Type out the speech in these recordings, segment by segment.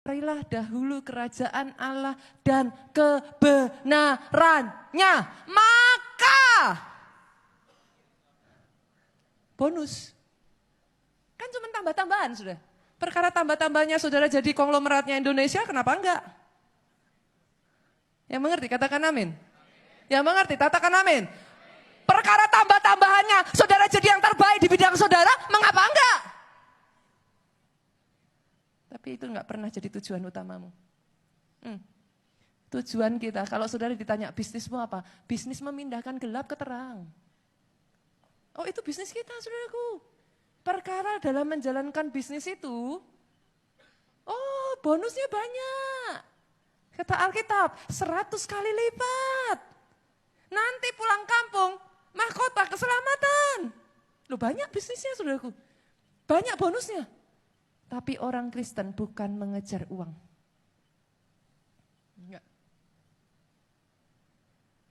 Carilah dahulu kerajaan Allah dan kebenarannya. Maka bonus. Kan cuma tambah-tambahan sudah. Perkara tambah-tambahnya saudara jadi konglomeratnya Indonesia, kenapa enggak? Yang mengerti katakan amin. Yang mengerti katakan amin. Perkara tambah-tambahannya saudara jadi yang terbaik di bidang saudara, mengapa enggak? Tapi itu enggak pernah jadi tujuan utamamu. Tujuan kita, kalau saudara ditanya bisnismu apa? Bisnis memindahkan gelap ke terang. Oh itu bisnis kita saudaraku. Perkara dalam menjalankan bisnis itu, oh bonusnya banyak. Kata Alkitab, 100 kali lipat. Nanti pulang kampung, mahkota keselamatan. Loh banyak bisnisnya saudaraku. Banyak bonusnya. Tapi orang Kristen bukan mengejar uang. Enggak.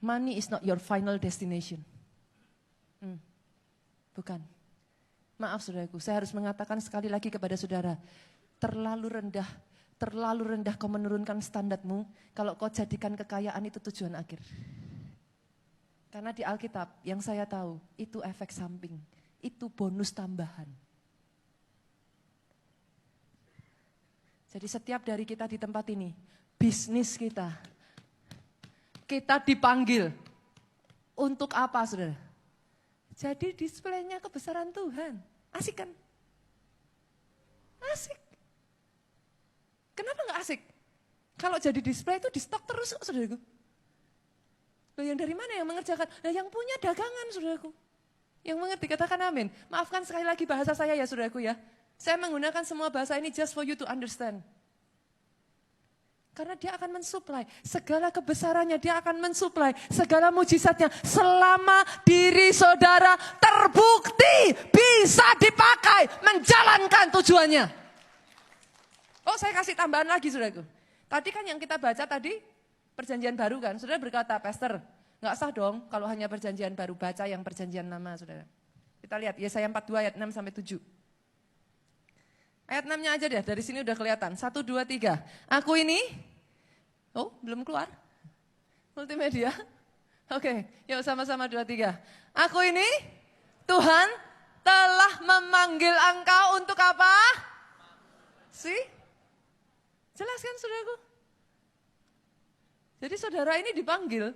Money is not your final destination. Bukan. Maaf saudaraku, saya harus mengatakan sekali lagi kepada saudara. Terlalu rendah kau menurunkan standarmu kalau kau jadikan kekayaan itu tujuan akhir. Karena di Alkitab yang saya tahu itu efek samping, itu bonus tambahan. Jadi setiap dari kita di tempat ini, bisnis kita dipanggil untuk apa saudara? Jadi displaynya kebesaran Tuhan. Asik kan? Asik. Kenapa gak asik? Kalau jadi display itu di stok terus kok saudaraku. Loh yang dari mana yang mengerjakan? Nah yang punya dagangan saudaraku. Yang mengerti katakan amin. Maafkan sekali lagi bahasa saya ya saudaraku ya. Saya menggunakan semua bahasa ini just for you to understand. Karena dia akan mensuplai segala kebesarannya, dia akan mensuplai segala mujizatnya selama diri saudara terbukti bisa dipakai menjalankan tujuannya. Oh saya kasih tambahan lagi saudaraku. Tadi kan yang kita baca tadi perjanjian baru kan, saudara berkata pastor, nggak sah dong kalau hanya perjanjian baru, baca yang perjanjian lama saudara. Kita lihat Yesaya 42 ayat 6-7. Ayat 6-nya aja deh, dari sini udah kelihatan. 1, 2, 3. Aku ini, oh belum keluar. Multimedia. Oke, yuk sama-sama 2, 3. Aku ini, Tuhan telah memanggil engkau untuk apa? Jelas kan saudaraku? Jadi saudara ini dipanggil,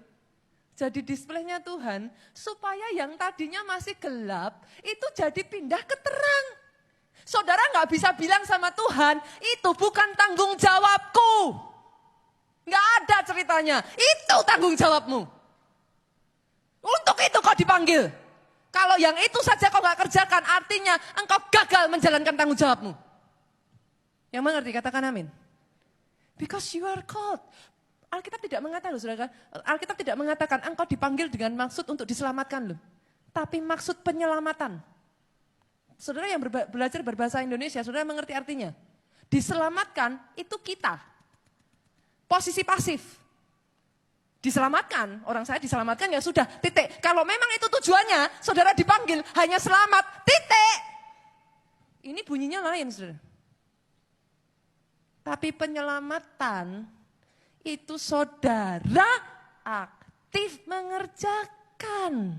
jadi displaynya Tuhan, supaya yang tadinya masih gelap, itu jadi pindah ke terang. Saudara nggak bisa bilang sama Tuhan, itu bukan tanggung jawabku. Nggak ada ceritanya, itu tanggung jawabmu. Untuk itu kau dipanggil. Kalau yang itu saja kau nggak kerjakan, artinya engkau gagal menjalankan tanggung jawabmu. Yang mengerti katakan amin. Because you are called. Alkitab tidak mengatakan, saudara, Alkitab tidak mengatakan engkau dipanggil dengan maksud untuk diselamatkan loh. Tapi maksud penyelamatan. Saudara yang belajar berbahasa Indonesia, saudara mengerti artinya. Diselamatkan itu kita. Posisi pasif. Diselamatkan, orang saya diselamatkan ya sudah, titik. Kalau memang itu tujuannya, saudara dipanggil hanya selamat, titik. Ini bunyinya lain, saudara. Tapi penyelamatan itu saudara aktif mengerjakan.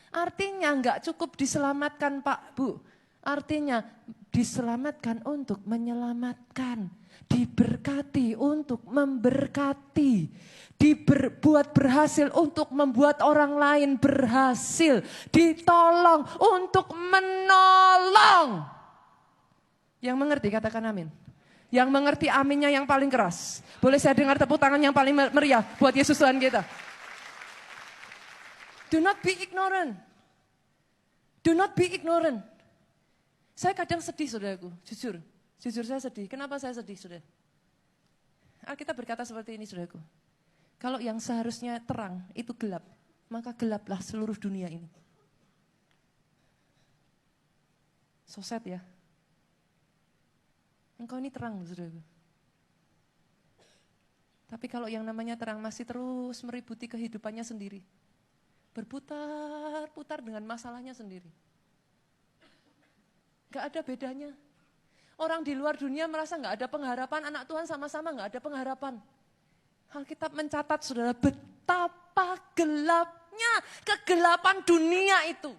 Artinya enggak cukup diselamatkan Pak, Bu. Artinya diselamatkan untuk menyelamatkan. Diberkati untuk memberkati. Dibuat berhasil untuk membuat orang lain berhasil. Ditolong untuk menolong. Yang mengerti katakan amin. Yang mengerti aminnya yang paling keras. Boleh saya dengar tepuk tangan yang paling meriah buat Yesus Tuhan kita. Do not be ignorant. Do not be ignorant. Saya kadang sedih saudaraku, jujur. Jujur saya sedih. Kenapa saya sedih saudara? Alkitab berkata seperti ini saudaraku. Kalau yang seharusnya terang itu gelap, maka gelaplah seluruh dunia ini. So sad ya. Engkau ini terang saudaraku. Tapi kalau yang namanya terang masih terus meributi kehidupannya sendiri. Berputar-putar dengan masalahnya sendiri. Gak ada bedanya. Orang di luar dunia merasa nggak ada pengharapan, anak Tuhan sama-sama nggak ada pengharapan. Alkitab mencatat saudara betapa gelapnya kegelapan dunia itu.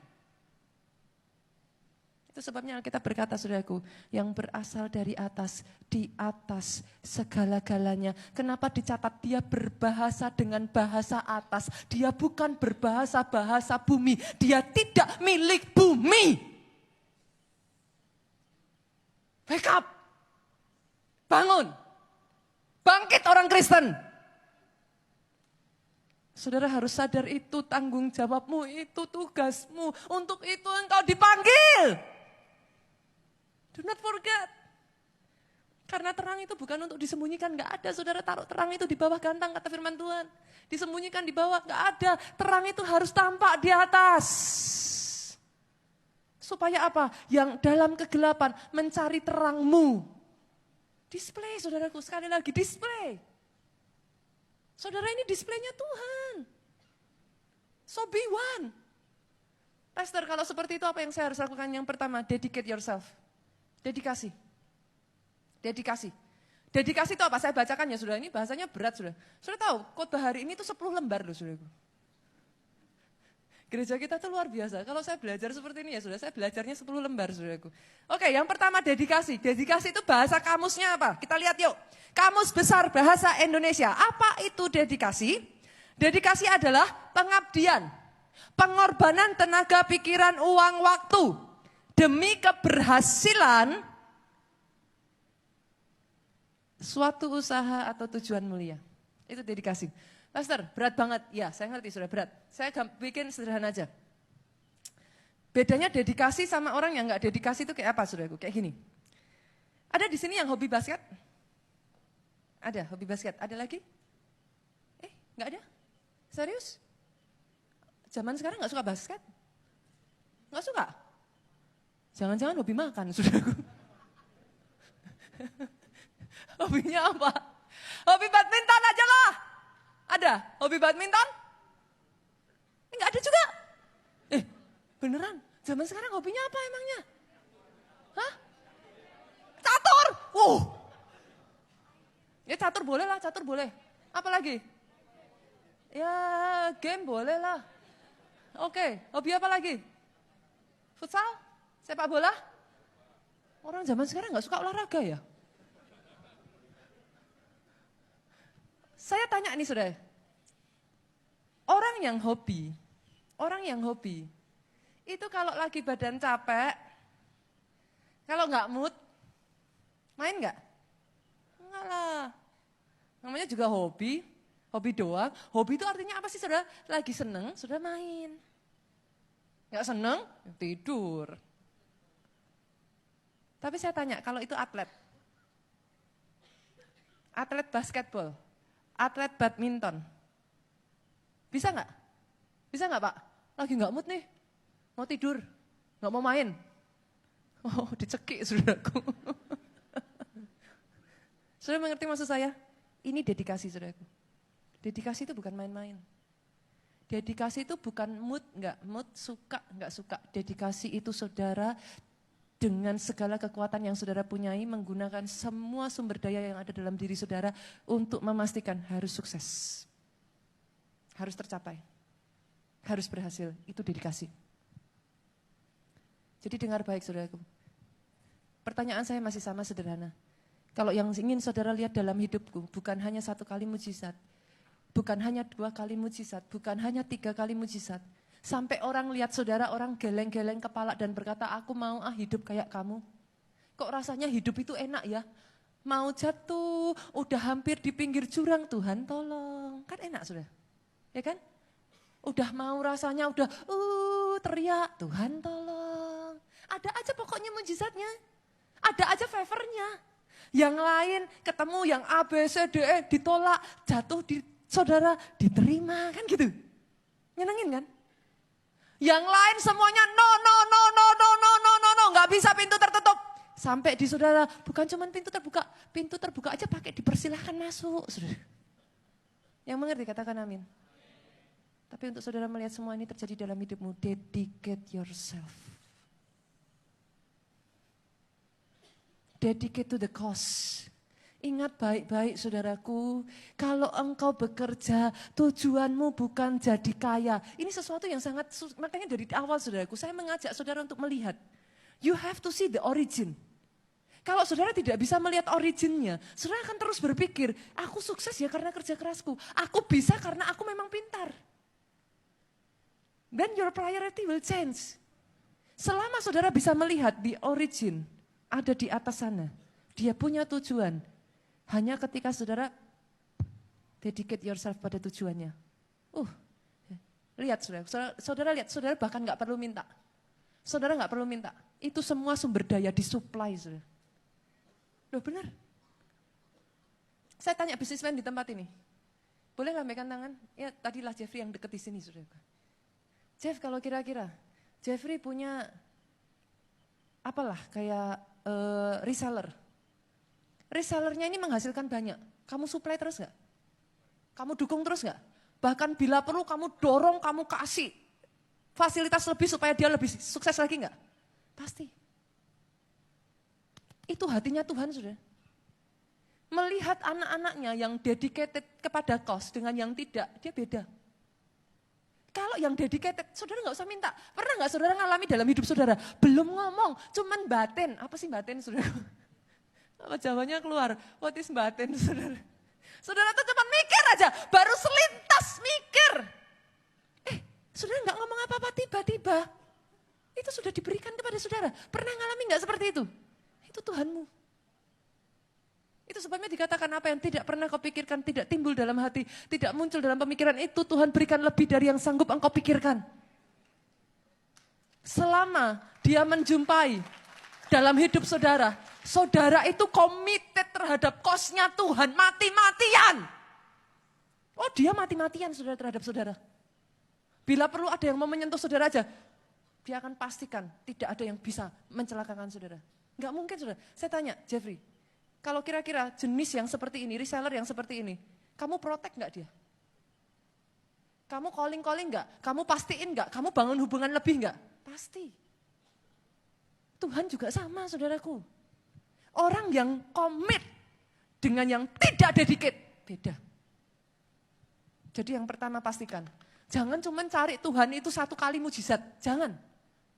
Itu sebabnya Alkitab berkata saudaraku, yang berasal dari atas, di atas segala-galanya. Kenapa dicatat dia berbahasa dengan bahasa atas? Dia bukan berbahasa-bahasa bumi, dia tidak milik bumi. Wake up, bangun, bangkit orang Kristen. Saudara harus sadar itu tanggung jawabmu, itu tugasmu. Untuk itu engkau dipanggil. Do not forget. Karena terang itu bukan untuk disembunyikan, gak ada. Saudara taruh terang itu di bawah gantang, kata firman Tuhan. Disembunyikan di bawah, gak ada. Terang itu harus tampak di atas. Supaya apa? Yang dalam kegelapan mencari terangmu. Display saudaraku, sekali lagi display. Saudara ini displaynya Tuhan. So be one. Pastor, kalau seperti itu apa yang saya harus lakukan? Yang pertama, dedicate yourself. Dedikasi. Dedikasi. Dedikasi itu apa? Saya bacakan ya saudara, ini bahasanya berat saudara. Saudara tahu, khotbah hari ini itu 10 lembar loh saudaraku. Gereja kita tuh luar biasa. Kalau saya belajar seperti ini ya saudara, saya belajarnya 10 lembar saudaraku. Oke, yang pertama dedikasi. Dedikasi itu bahasa kamusnya apa? Kita lihat yuk. Kamus Besar Bahasa Indonesia. Apa itu dedikasi? Dedikasi adalah pengabdian, pengorbanan tenaga, pikiran, uang, waktu demi keberhasilan suatu usaha atau tujuan mulia. Itu dedikasi. Pastor, berat banget. Ya, saya ngerti sudah berat. Saya bikin sederhana aja. Bedanya dedikasi sama orang yang nggak dedikasi itu kayak apa, saudaraku? Kayak gini. Ada di sini yang hobi basket? Ada, hobi basket. Ada lagi? Nggak ada? Serius? Zaman sekarang nggak suka basket? Nggak suka? Jangan-jangan hobi makan, saudaraku. Hobinya apa? Hobi badminton aja lah. Ada? Hobi badminton? Nggak ada juga. Beneran? Zaman sekarang hobinya apa emangnya? Hah? Catur? Ya catur boleh lah, catur boleh. Apa lagi? Ya game boleh lah. Oke, hobi apa lagi? Futsal? Sepak bola? Orang zaman sekarang nggak suka olahraga ya? Saya tanya nih saudara, orang yang hobi, itu kalau lagi badan capek, kalau nggak mood, main nggak? Enggak lah. Namanya juga hobi doang. Hobi itu artinya apa sih saudara? Lagi seneng, sudah main. Nggak seneng, tidur. Tapi saya tanya, kalau itu atlet basketball, atlet badminton, bisa nggak? Bisa nggak Pak? Lagi nggak mood nih, mau tidur, nggak mau main. Oh, dicekik saudaraku. Saudara mengerti maksud saya? Ini dedikasi saudaraku. Dedikasi itu bukan main-main. Dedikasi itu bukan mood, nggak mood, suka, nggak suka. Dedikasi itu saudara dengan segala kekuatan yang saudara punyai, menggunakan semua sumber daya yang ada dalam diri saudara untuk memastikan harus sukses. Harus tercapai. Harus berhasil. Itu dedikasi. Jadi dengar baik saudaraku. Pertanyaan saya masih sama sederhana. Kalau yang ingin saudara lihat dalam hidupku, bukan hanya 1 kali mujizat, bukan hanya 2 kali mujizat, bukan hanya 3 kali mujizat. Sampai orang lihat saudara, orang geleng-geleng kepala dan berkata, aku mau hidup kayak kamu. Kok rasanya hidup itu enak ya? Mau jatuh, udah hampir di pinggir jurang, Tuhan tolong. Kan enak sudah, ya kan? Udah mau rasanya, udah teriak, Tuhan tolong. Ada aja pokoknya mujizatnya, ada aja favornya. Yang lain ketemu yang A, B, C, D, E ditolak, jatuh di saudara diterima, kan gitu. Nyenengin kan? Yang lain semuanya no, nggak bisa, pintu tertutup. Sampai di saudara, bukan cuma pintu terbuka aja pakai dipersilahkan masuk. Saudara. Yang mengerti katakan amin. Tapi untuk saudara melihat semua ini terjadi dalam hidupmu, dedicate yourself. Dedicate to the cause. Ingat baik-baik saudaraku, kalau engkau bekerja, tujuanmu bukan jadi kaya. Ini sesuatu yang sangat, makanya dari awal saudaraku, saya mengajak saudara untuk melihat. You have to see the origin. Kalau saudara tidak bisa melihat originnya, saudara akan terus berpikir, aku sukses ya karena kerja kerasku. Aku bisa karena aku memang pintar. Then your priority will change. Selama saudara bisa melihat the origin, ada di atas sana. Dia punya tujuan. Hanya ketika saudara dedicate yourself pada tujuannya. Lihat saudara lihat, saudara bahkan gak perlu minta. Saudara gak perlu minta. Itu semua sumber daya disuplai saudara. Loh benar. Saya tanya bisnismen di tempat ini. Boleh lambaikan tangan? Ya tadilah Jeffrey yang deket di sini saudara. Jeff kalau kira-kira Jeffrey punya apalah kayak reseller. Resellernya ini menghasilkan banyak. Kamu supply terus gak? Kamu dukung terus gak? Bahkan bila perlu kamu dorong, kamu kasih fasilitas lebih supaya dia lebih sukses lagi gak? Pasti. Itu hatinya Tuhan sudah. Melihat anak-anaknya yang dedicated kepada cause dengan yang tidak, dia beda. Kalau yang dedicated, saudara gak usah minta. Pernah gak saudara ngalami dalam hidup saudara? Belum ngomong, cuman batin. Apa sih batin saudara? Apa jawabannya keluar? What is batin saudara? Saudara tuh cuma mikir aja, baru selintas mikir. Saudara gak ngomong apa-apa tiba-tiba. Itu sudah diberikan kepada saudara. Pernah ngalami gak seperti itu? Itu Tuhanmu. Itu sebabnya dikatakan apa yang tidak pernah kau pikirkan, tidak timbul dalam hati, tidak muncul dalam pemikiran itu, Tuhan berikan lebih dari yang sanggup engkau pikirkan. Selama dia menjumpai dalam hidup saudara, saudara itu committed terhadap kosnya Tuhan, mati-matian. Oh dia mati-matian saudara terhadap saudara. Bila perlu ada yang mau menyentuh saudara aja, dia akan pastikan tidak ada yang bisa mencelakakan saudara. Enggak mungkin saudara. Saya tanya Jeffrey, kalau kira-kira jenis yang seperti ini, reseller yang seperti ini, kamu protect nggak dia? Kamu calling nggak? Kamu pastiin nggak? Kamu bangun hubungan lebih nggak? Pasti. Tuhan juga sama saudaraku. Orang yang komit dengan yang tidak dedicate, beda. Jadi yang pertama pastikan, jangan cuma cari Tuhan itu satu kali mujizat, jangan.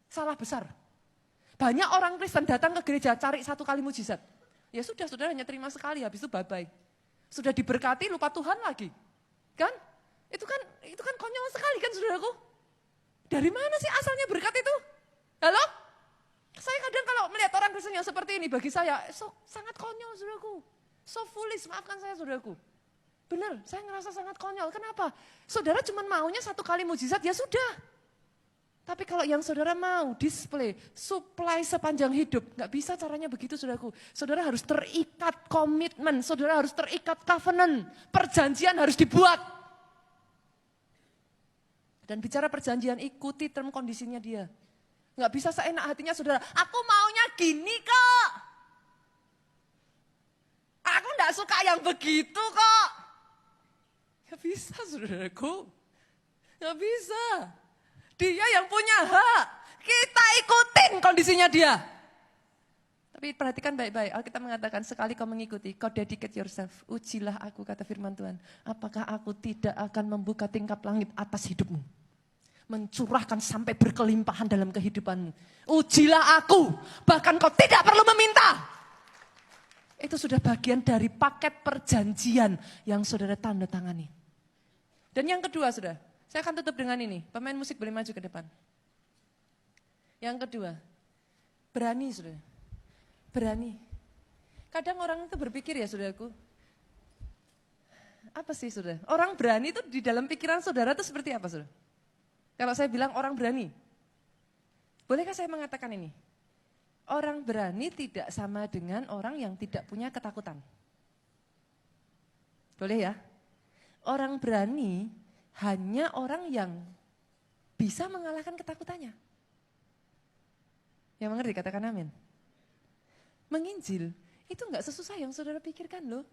Salah besar. Banyak orang Kristen datang ke gereja cari satu kali mujizat. Ya sudah, saudara hanya terima sekali, habis itu bye-bye. Sudah diberkati, lupa Tuhan lagi. Kan? Itu kan konyol sekali kan saudaraku? Dari mana sih asalnya berkat itu? Halo? Saya kadang kalau melihat orang Kristen yang seperti ini, bagi saya sangat konyol saudaraku. So foolish, maafkan saya saudaraku. Benar, saya ngerasa sangat konyol. Kenapa? Saudara cuma maunya satu kali mujizat, ya sudah. Tapi kalau yang saudara mau display, supply sepanjang hidup, gak bisa caranya begitu saudaraku. Saudara harus terikat komitmen, saudara harus terikat covenant, perjanjian harus dibuat. Dan bicara perjanjian, ikuti term kondisinya dia. Gak bisa seenak hatinya saudara, aku maunya gini kok. Aku gak suka yang begitu kok. Gak bisa saudaraku, gak bisa. Dia yang punya hak, kita ikutin kondisinya dia. Tapi perhatikan baik-baik, Alkitab mengatakan sekali kau mengikuti, kau dedicate yourself, ujilah aku kata firman Tuhan. Apakah aku tidak akan membuka tingkap langit atas hidupmu? Mencurahkan sampai berkelimpahan dalam kehidupanmu. Ujilah aku, bahkan kau tidak perlu meminta. Itu sudah bagian dari paket perjanjian yang saudara tanda tangani. Dan yang kedua saudara, saya akan tutup dengan ini, pemain musik boleh maju ke depan. Yang kedua, berani saudara, berani. Kadang orang itu berpikir ya saudaraku, apa sih saudara? Orang berani itu di dalam pikiran saudara itu seperti apa saudara? Kalau saya bilang orang berani, bolehkah saya mengatakan ini? Orang berani tidak sama dengan orang yang tidak punya ketakutan. Boleh ya? Orang berani hanya orang yang bisa mengalahkan ketakutannya. Yang mengerti katakan amin. Menginjil itu enggak sesusah yang saudara pikirkan loh.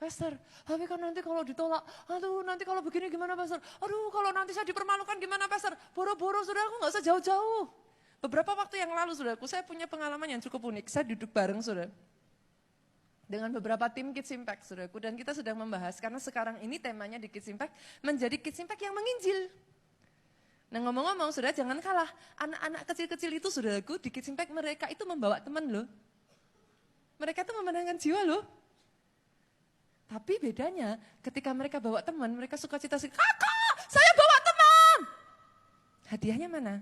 Pastor, tapi kan nanti kalau ditolak, aduh nanti kalau begini gimana pastor? Aduh kalau nanti saya dipermalukan gimana pastor? Boro-boro saudara aku enggak usah jauh-jauh. Beberapa waktu yang lalu, saudaraku, saya punya pengalaman yang cukup unik. Saya duduk bareng, saudara, dengan beberapa tim Kids Impact, saudaraku. Dan kita sedang membahas, karena sekarang ini temanya di Kids Impact, menjadi Kids Impact yang menginjil. Nah ngomong-ngomong, saudara, jangan kalah. Anak-anak kecil-kecil itu, saudaraku, di Kids Impact mereka itu membawa teman loh. Mereka itu memenangkan jiwa loh. Tapi bedanya, ketika mereka bawa teman, mereka suka cita kakak, saya bawa teman. Hadiahnya mana?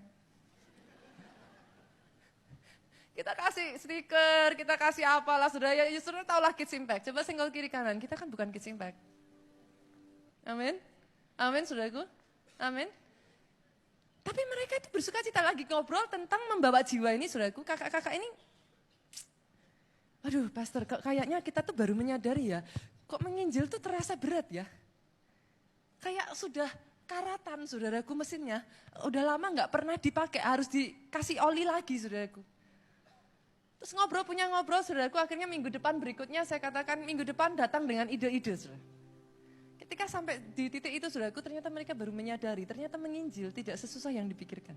Kita kasih stiker, kita kasih apalah, saudara. Ya, saudara tahulah Kids Impact. Coba senggol kiri kanan, kita kan bukan Kids Impact. Amin. Amin, saudaraku. Amin. Tapi mereka itu bersuka cita lagi ngobrol tentang membawa jiwa ini, saudaraku. Kakak-kakak ini, aduh pastor, kayaknya kita tuh baru menyadari ya, kok menginjil tuh terasa berat ya. Kayak sudah karatan, saudaraku, mesinnya. Udah lama nggak pernah dipakai, harus dikasih oli lagi, saudaraku. Terus punya ngobrol, saudaraku, akhirnya minggu depan berikutnya saya katakan minggu depan datang dengan ide-ide, saudara. Ketika sampai di titik itu, saudaraku, ternyata mereka baru menyadari, ternyata menginjil tidak sesusah yang dipikirkan.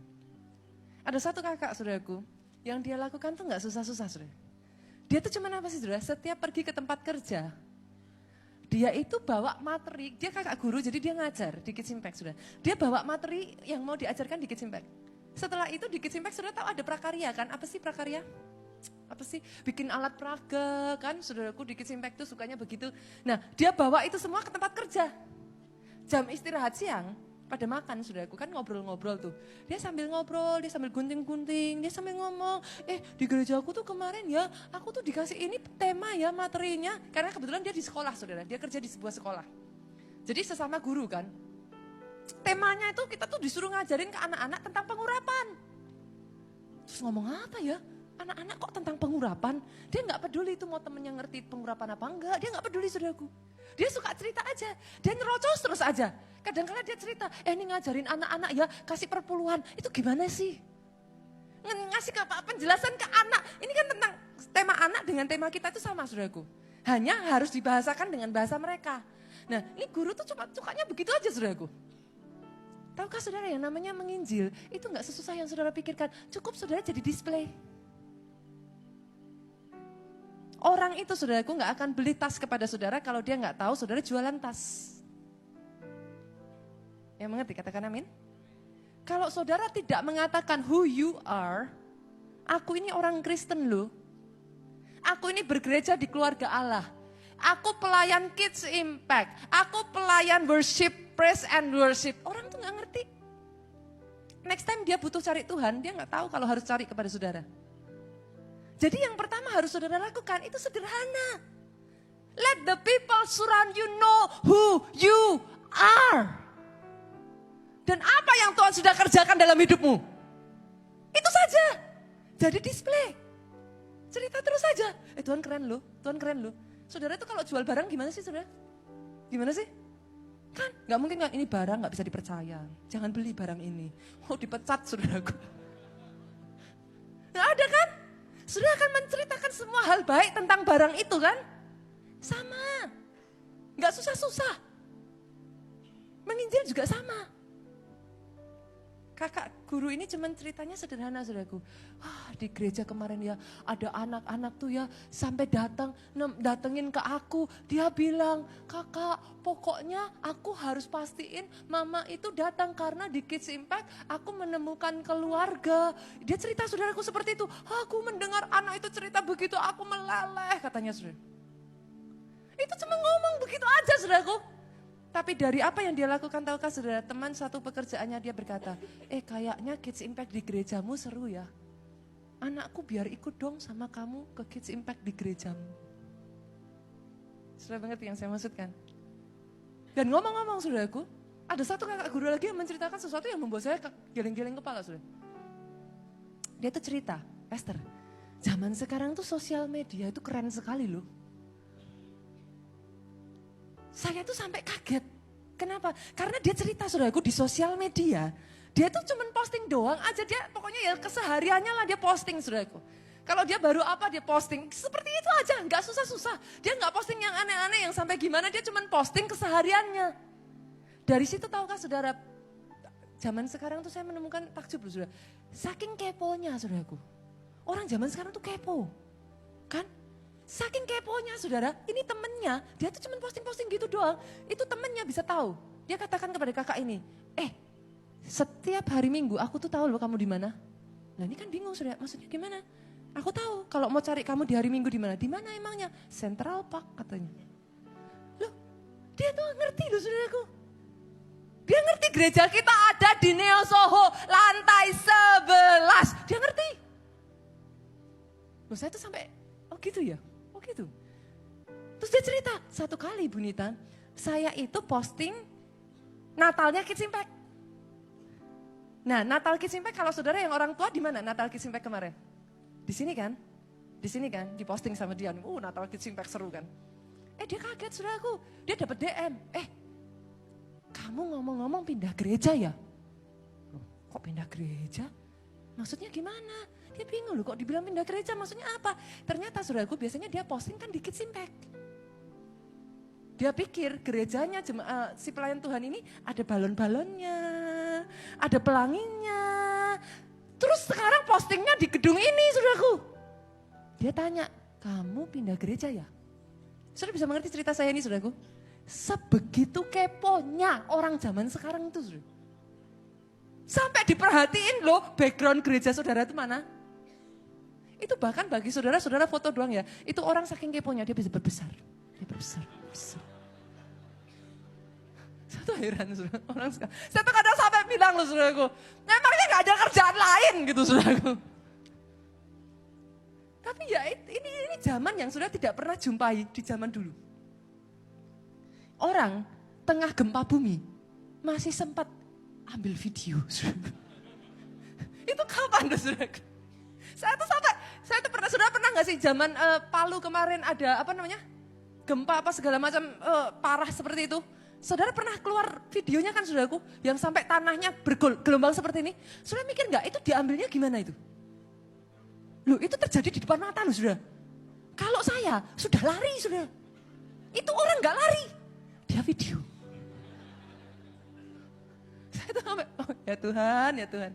Ada satu kakak, saudaraku, yang dia lakukan tuh nggak susah-susah, saudara. Dia tuh cuma apa sih, saudara? Setiap pergi ke tempat kerja, dia itu bawa materi, dia kakak guru, jadi dia ngajar di Kids Impact, saudara. Dia bawa materi yang mau diajarkan di Kids Impact. Setelah itu di Kids Impact, saudara tahu ada prakarya kan? Apa sih prakarya? Apa sih, bikin alat peraga kan, saudaraku, di Kids Impact tuh sukanya begitu. Nah dia bawa itu semua ke tempat kerja. Jam istirahat siang, pada makan, saudaraku, kan ngobrol-ngobrol tuh. Dia sambil ngobrol, dia sambil gunting-gunting, dia sambil ngomong, di gereja aku tuh kemarin ya, aku tuh dikasih ini tema ya materinya. Karena kebetulan dia di sekolah, saudara, dia kerja di sebuah sekolah. Jadi sesama guru kan. Temanya itu kita tuh disuruh ngajarin ke anak-anak tentang pengurapan. Terus ngomong apa ya? Anak-anak kok tentang pengurapan? Dia nggak peduli itu mau temennya ngerti pengurapan apa enggak, dia nggak peduli, saudaraku. Dia suka cerita aja, dia nyerocos terus aja. Kadang-kadang dia cerita, ini ngajarin anak-anak ya, kasih perpuluhan, itu gimana sih? Ngasih penjelasan ke anak, ini kan tentang tema anak dengan tema kita itu sama, saudaraku. Hanya harus dibahasakan dengan bahasa mereka. Nah ini guru tuh cuma sukanya begitu aja, saudaraku. Tahukah saudara yang namanya menginjil, itu nggak sesusah yang saudara pikirkan, cukup saudara jadi display. Orang itu, saudaraku, nggak akan beli tas kepada saudara kalau dia nggak tahu saudara jualan tas. Yang mengerti, katakan amin. Kalau saudara tidak mengatakan who you are, aku ini orang Kristen loh. Aku ini bergereja di keluarga Allah. Aku pelayan Kids Impact. Aku pelayan worship, praise and worship. Orang tuh nggak ngerti. Next time dia butuh cari Tuhan, dia nggak tahu kalau harus cari kepada saudara. Jadi yang pertama harus saudara lakukan itu sederhana. Let the people surround you know who you are. Dan apa yang Tuhan sudah kerjakan dalam hidupmu. Itu saja. Jadi display. Cerita terus saja. Tuhan keren loh, Tuhan keren loh. Saudara itu kalau jual barang gimana sih, saudara? Gimana sih? Kan gak mungkin kan ini barang gak bisa dipercaya. Jangan beli barang ini. Oh dipecat, saudaraku. Gak ada kan? Saudara akan menceritakan semua hal baik tentang barang itu kan? Sama. Gak susah-susah. Menginjil juga sama. Kakak guru ini cuman ceritanya sederhana, saudaraku. Di gereja kemarin ya ada anak-anak tuh ya sampai datengin ke aku. Dia bilang, kakak pokoknya aku harus pastiin mama itu datang karena di Kids Impact aku menemukan keluarga. Dia cerita, saudaraku, seperti itu. Aku mendengar anak itu cerita begitu, aku meleleh, katanya, saudara. Itu cuma ngomong begitu aja, saudaraku. Tapi dari apa yang dia lakukan, tahukah saudara? Teman satu pekerjaannya dia berkata, kayaknya Kids Impact di gerejamu seru ya. Anakku biar ikut dong sama kamu ke Kids Impact di gerejamu. Sudah mengerti yang saya maksudkan? Dan ngomong-ngomong, saudaraku, ada satu kakak guru lagi yang menceritakan sesuatu yang membuat saya geleng-geleng kepala, saudara. Dia tuh cerita, Pastor, zaman sekarang tuh sosial media itu keren sekali loh. Saya tuh sampai kaget. Kenapa? Karena dia cerita, saudaraku, di sosial media. Dia tuh cuman posting doang aja. Dia pokoknya ya kesehariannya lah dia posting, saudaraku. Kalau dia baru apa dia posting. Seperti itu aja, gak susah-susah. Dia gak posting yang aneh-aneh yang sampai gimana. Dia cuman posting kesehariannya. Dari situ tahukah saudara, Zaman sekarang tuh saya menemukan takjub loh saudara. Saking keponya saudaraku. Orang zaman sekarang tuh kepo. Kan? Saking keponya saudara, ini temennya, dia tuh cuma posting-posting gitu doang. Itu temennya bisa tahu. Dia katakan kepada kakak ini, setiap hari Minggu aku tuh tahu loh kamu di mana. Nah ini kan bingung saudara, maksudnya gimana? Aku tahu kalau mau cari kamu di hari Minggu di mana. Di mana emangnya? Central Park katanya. Loh, dia tuh ngerti loh saudaraku. Dia ngerti gereja kita ada di Neo Soho, lantai 11. Dia ngerti. Loh saya tuh sampai, oh gitu ya? Oh gitu. Terus dia cerita, satu kali Bu Nita, saya itu posting Natalnya Kids Impact. Nah Natal Kids Impact kalau saudara yang orang tua di mana Natal Kids Impact kemarin? Di sini kan? Di sini kan, diposting sama dia. Natal Kids Impact seru kan? Dia kaget saudaraku, dia dapat DM. Kamu ngomong-ngomong pindah gereja ya? Loh, kok pindah gereja? Maksudnya gimana? Dia bingung loh kok dibilang pindah gereja maksudnya apa? Ternyata saudaraku biasanya dia posting kan di Kids Impact. Dia pikir gerejanya si pelayan Tuhan ini ada balon-balonnya, ada pelanginya. Terus sekarang postingnya di gedung ini saudaraku. Dia tanya, kamu pindah gereja ya? Saudara bisa mengerti cerita saya ini saudaraku? Sebegitu keponya orang zaman sekarang itu saudara. Sampai diperhatiin loh background gereja saudara itu mana. Itu bahkan bagi saudara-saudara foto doang ya. Itu orang saking keponya dia bisa berbesar. Dia berbesar. Saya tuh heran saudara. Saya tuh kadang sampai bilang loh saudaraku. Memangnya gak ada kerjaan lain gitu saudaraku. Tapi ya ini zaman yang saudara tidak pernah jumpai di zaman dulu. Orang tengah gempa bumi masih sempat ambil video. Itu kapan tuh saudara? Saya tuh saudara pernah gak sih zaman Palu kemarin ada apa namanya? Gempa apa segala macam parah seperti itu. Saudara pernah keluar videonya kan saudaraku? Yang sampai tanahnya bergelombang seperti ini. Saudara mikir gak itu diambilnya gimana itu? Loh itu terjadi di depan mata loh saudara. Kalau saya sudah lari saudara. Itu orang gak lari. Dia video. Saya tuh sampai, ya Tuhan.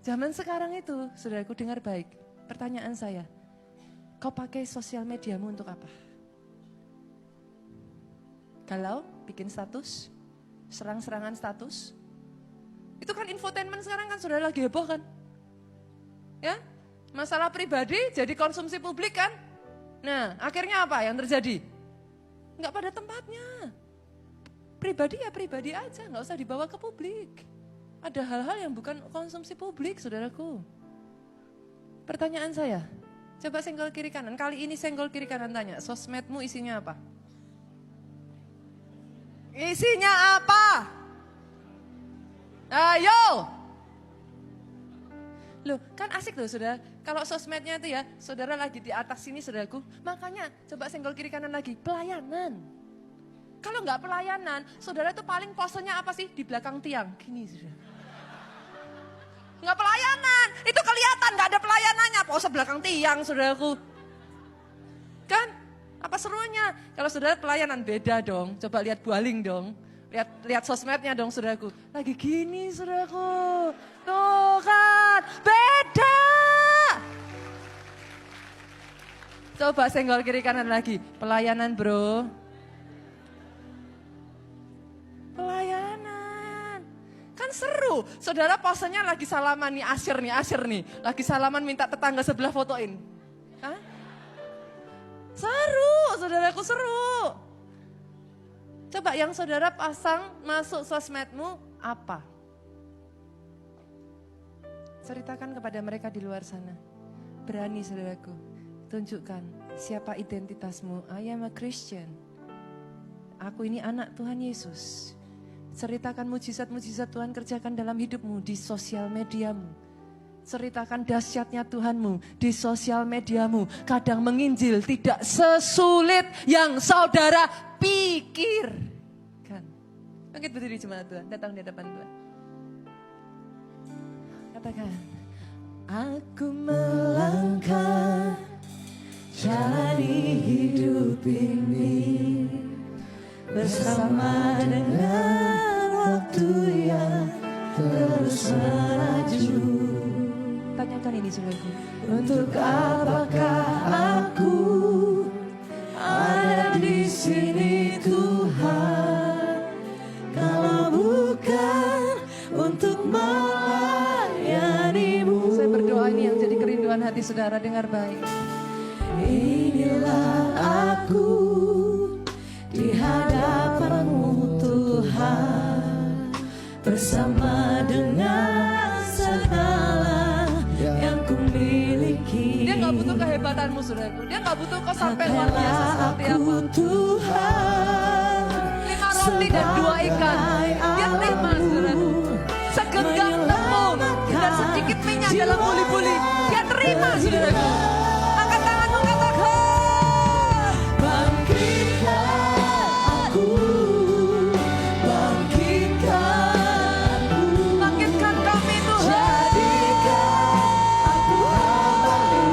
Zaman sekarang itu, saudaraku dengar baik. Pertanyaan saya, kau pakai sosial mediamu untuk apa? Galau, bikin status, serang-serangan status. Itu kan infotainment sekarang kan saudara lagi heboh kan? Ya, masalah pribadi jadi konsumsi publik kan? Nah, akhirnya apa yang terjadi? Enggak pada tempatnya. Pribadi ya pribadi aja, enggak usah dibawa ke publik. Ada hal-hal yang bukan konsumsi publik, saudaraku. Pertanyaan saya, coba senggol kiri kanan. Kali ini senggol kiri kanan tanya, sosmedmu isinya apa? Isinya apa? Ayo! Loh, kan asik loh saudara. Kalau sosmednya itu ya, saudara lagi di atas sini saudaraku. Makanya coba senggol kiri kanan lagi, pelayanan. Kalau nggak pelayanan, saudara itu paling posenya apa sih? Di belakang tiang, gini saudara. Nggak pelayanan, itu kelihatan nggak ada pelayanannya, pose belakang tiang saudaraku. Kan? Apa serunya? Kalau saudara pelayanan beda dong, coba lihat Bualing dong. Lihat sosmednya dong saudaraku. Lagi gini saudaraku. Tuh kan, beda. Coba senggol kiri kanan lagi. Pelayanan bro. Pelayanan. Kan seru. Saudara posenya lagi salaman nih, Asyir nih. Lagi salaman minta tetangga sebelah fotoin. Hah? Seru, saudaraku seru. Coba yang saudara pasang masuk sosmedmu apa? Ceritakan kepada mereka di luar sana. Berani saudaraku, tunjukkan siapa identitasmu. I am a Christian. Aku ini anak Tuhan Yesus. Ceritakan mujizat-mujizat Tuhan kerjakan dalam hidupmu di sosial mediamu. Ceritakan dahsyatnya Tuhanmu di sosial mediamu. Kadang menginjil tidak sesulit yang saudara pikirkan. Bangkit berdiri jemaat Tuhan, datang di hadapan Tuhan. Katakan, aku melangkah jalani hidup ini bersama dengan waktu yang terus melaju. Tanyakan ini saudaraku. Untuk apakah aku ada di sini Tuhan, kalau bukan untuk melayani-Mu. Saya berdoa ini yang jadi kerinduan hati saudara, dengar baik. Inilah aku di hadapan-Mu Tuhan, bersama dengan segala yang ku miliki. Dia gak butuh kehebatanmu saudaraku. Dia gak butuh kau sampai luar biasa seperti apa. Tuhan, 5 roti dan 2 ikan. Dia terima saudaraku. Segenggam tepung dan sedikit minyak dalam buli-buli. Dia terima saudaraku. Angkat tanganmu, katakan. bangkitkan aku, bangkitkan aku, Bangkitkan kami Tuhan. jadikan aku hamba-Mu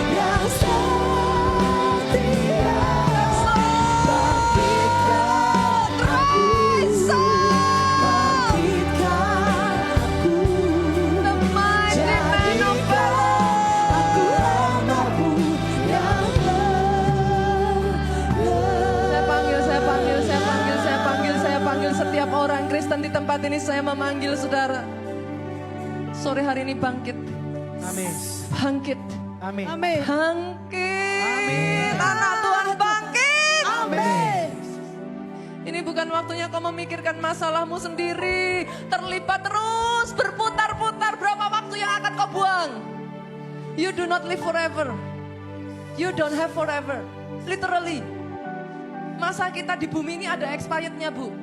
yang setia. Bangkitkan aku, bangkitkan aku, The mighty man of valor. aku hamba-Mu yang Saya panggil setiap orang Kristen di tempat ini. Saya memanggil saudara. Sore hari ini bangkit. Amin. Bangkit. Amin. Amin. Bangkit. Amin. Anak Tuhan bangkit. Amin. Ini bukan waktunya kau memikirkan masalahmu sendiri. Terlibat terus, berputar-putar. Berapa waktu yang akan kau buang? You do not live forever. You don't have forever. Literally. Masa kita di bumi ini ada expirednya, Bu.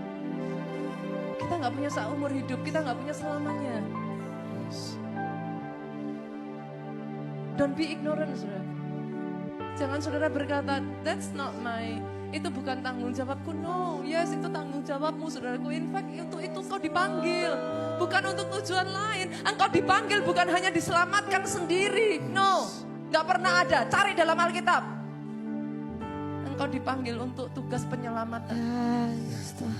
Kita nggak punya seumur hidup, kita nggak punya selamanya. Don't be ignorant, saudara. Jangan saudara berkata, that's not my, itu bukan tanggung jawabku. No, yes itu tanggung jawabmu, saudaraku. In fact, untuk itu kau dipanggil. Bukan untuk tujuan lain. Engkau dipanggil bukan hanya diselamatkan sendiri. No, nggak pernah ada. Cari dalam Alkitab. Engkau dipanggil untuk tugas penyelamatan.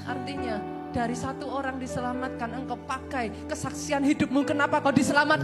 Artinya, dari satu orang diselamatkan, engkau pakai kesaksian hidupmu. Kenapa kau diselamatkan?